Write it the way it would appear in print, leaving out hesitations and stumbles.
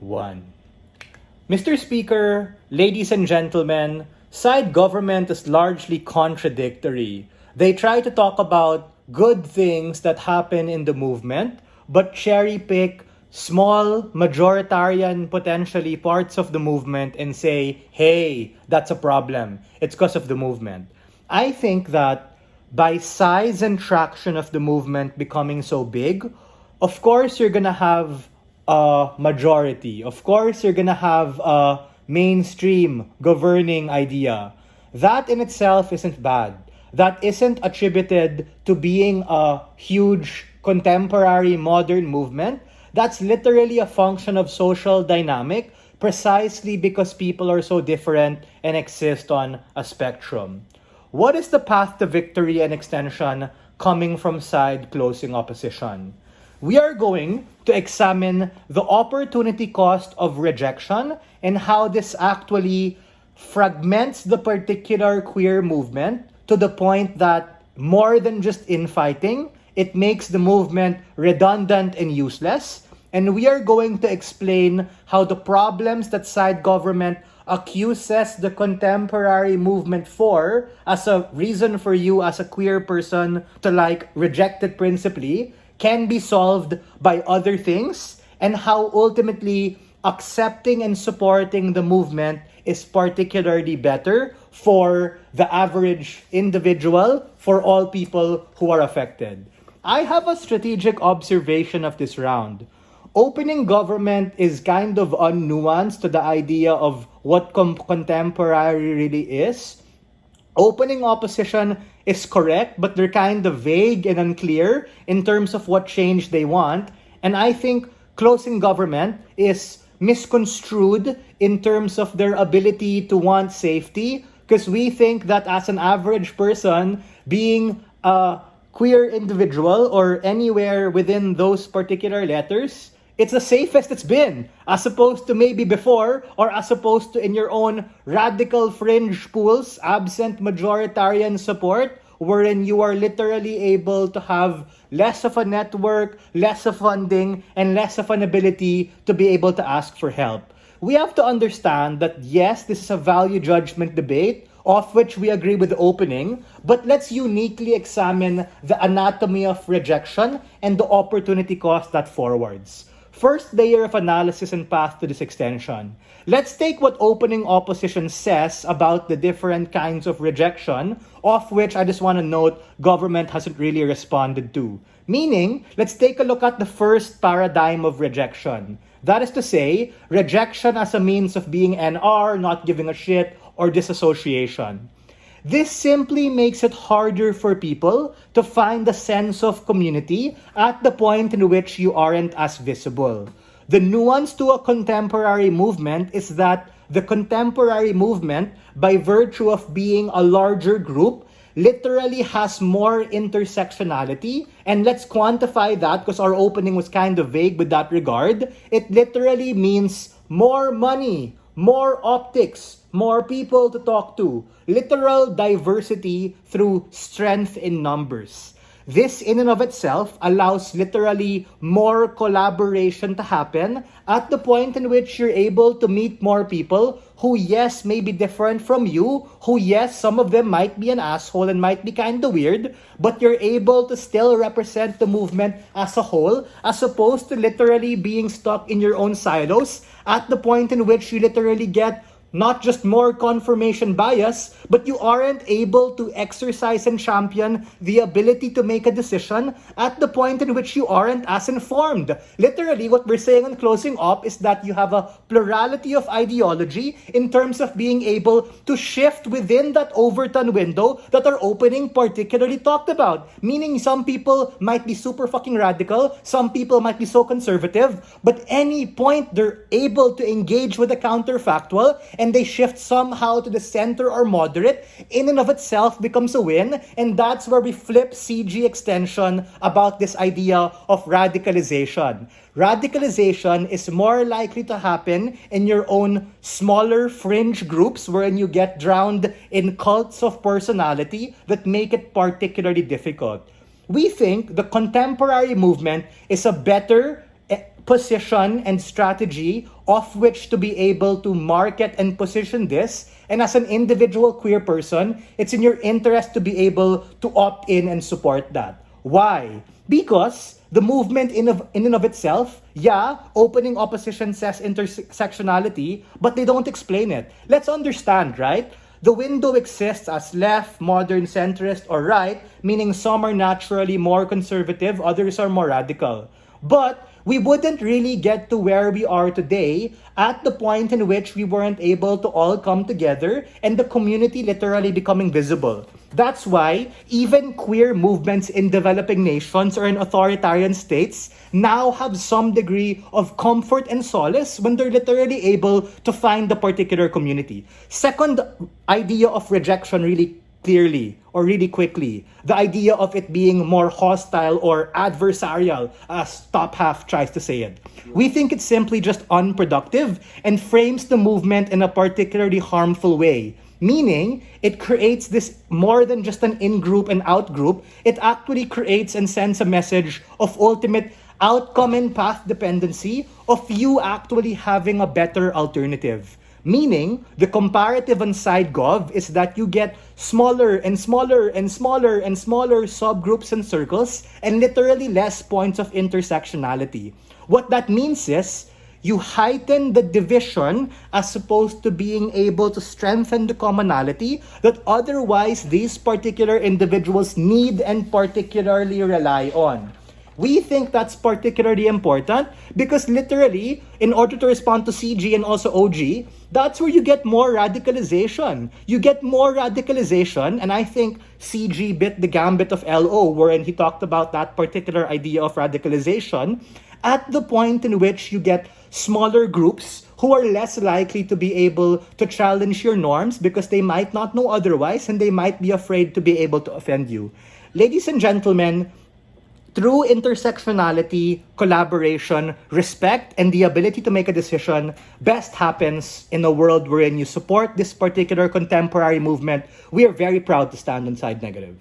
1. Mr. Speaker, ladies and gentlemen, side government is largely contradictory. They try to talk about good things that happen in the movement, but cherry pick small, majoritarian, potentially parts of the movement and say, hey, that's a problem. It's because of the movement. I think that by size and traction of the movement becoming so big, of course you're gonna have a majority. Of course you're gonna have a mainstream governing idea. That in itself isn't bad. That isn't attributed to being a huge contemporary modern movement. That's literally a function of social dynamic precisely because people are so different and exist on a spectrum. What is the path to victory and extension coming from side closing opposition? We are going to examine the opportunity cost of rejection and how this actually fragments the particular queer movement to the point that more than just infighting, it makes the movement redundant and useless. And we are going to explain how the problems that side government accuses the contemporary movement for as a reason for you as a queer person to reject it principally can be solved by other things, and how ultimately accepting and supporting the movement is particularly better for the average individual, for all people who are affected. I have a strategic observation of this round. Opening government is kind of unnuanced to the idea of what contemporary really is. Opening opposition is correct, but they're kind of vague and unclear in terms of what change they want. And I think closing government is misconstrued in terms of their ability to want safety, because we think that as an average person, being a queer individual or anywhere within those particular letters, it's the safest it's been, as opposed to maybe before, or as opposed to in your own radical fringe pools, absent majoritarian support, wherein you are literally able to have less of a network, less of funding, and less of an ability to be able to ask for help. We have to understand that yes, this is a value judgment debate, of which we agree with the opening, but let's uniquely examine the anatomy of rejection and the opportunity cost that forwards. First layer of analysis and path to this extension. Let's take what opening opposition says about the different kinds of rejection, of which I just want to note government hasn't really responded to. Meaning, let's take a look at the first paradigm of rejection. That is to say, rejection as a means of being NR, not giving a shit, or disassociation. This simply makes it harder for people to find a sense of community at the point in which you aren't as visible. The nuance to a contemporary movement is that the contemporary movement, by virtue of being a larger group, literally has more intersectionality. And let's quantify that because our opening was kind of vague with that regard. It literally means more money, more optics, more people to talk to, literal diversity through strength in numbers. This in and of itself allows literally more collaboration to happen at the point in which you're able to meet more people who, yes, may be different from you, who, yes, some of them might be an asshole and might be kind of weird, but you're able to still represent the movement as a whole, as opposed to literally being stuck in your own silos at the point in which you literally get not just more confirmation bias, but you aren't able to exercise and champion the ability to make a decision at the point in which you aren't as informed. Literally, what we're saying on closing up is that you have a plurality of ideology in terms of being able to shift within that Overton window that our opening particularly talked about. Meaning some people might be super fucking radical, some people might be so conservative, but any point they're able to engage with the counterfactual and they shift somehow to the center or moderate, in and of itself becomes a win. And that's where we flip CG extension about this idea of radicalization. Radicalization is more likely to happen in your own smaller fringe groups wherein you get drowned in cults of personality that make it particularly difficult. We think the contemporary movement is a better position and strategy of which to be able to market and position this. And as an individual queer person, it's in your interest to be able to opt in and support that. Why? Because the movement in and of itself, yeah, opening opposition says intersectionality, but they don't explain it. Let's understand, right? The window exists as left, modern, centrist, or right, meaning some are naturally more conservative, others are more radical. But we wouldn't really get to where we are today at the point in which we weren't able to all come together and the community literally becoming visible. That's why even queer movements in developing nations or in authoritarian states now have some degree of comfort and solace when they're literally able to find the particular community. Second idea of rejection really clearly or really quickly, the idea of it being more hostile or adversarial, as top half tries to say it. We think it's simply just unproductive and frames the movement in a particularly harmful way. Meaning, it creates this more than just an in-group and out-group, it actually creates and sends a message of ultimate outcome and path dependency of you actually having a better alternative. Meaning, the comparative on SideGov is that you get smaller and smaller and smaller and smaller subgroups and circles and literally less points of intersectionality. What that means is, you heighten the division as opposed to being able to strengthen the commonality that otherwise these particular individuals need and particularly rely on. We think that's particularly important because literally, in order to respond to CG and also OG, that's where you get more radicalization. You get more radicalization, and I think CG bit the gambit of LO, wherein he talked about that particular idea of radicalization, at the point in which you get smaller groups who are less likely to be able to challenge your norms because they might not know otherwise and they might be afraid to be able to offend you. Ladies and gentlemen, through intersectionality, collaboration, respect, and the ability to make a decision, best happens in a world wherein you support this particular contemporary movement. We are very proud to stand on Side Negative.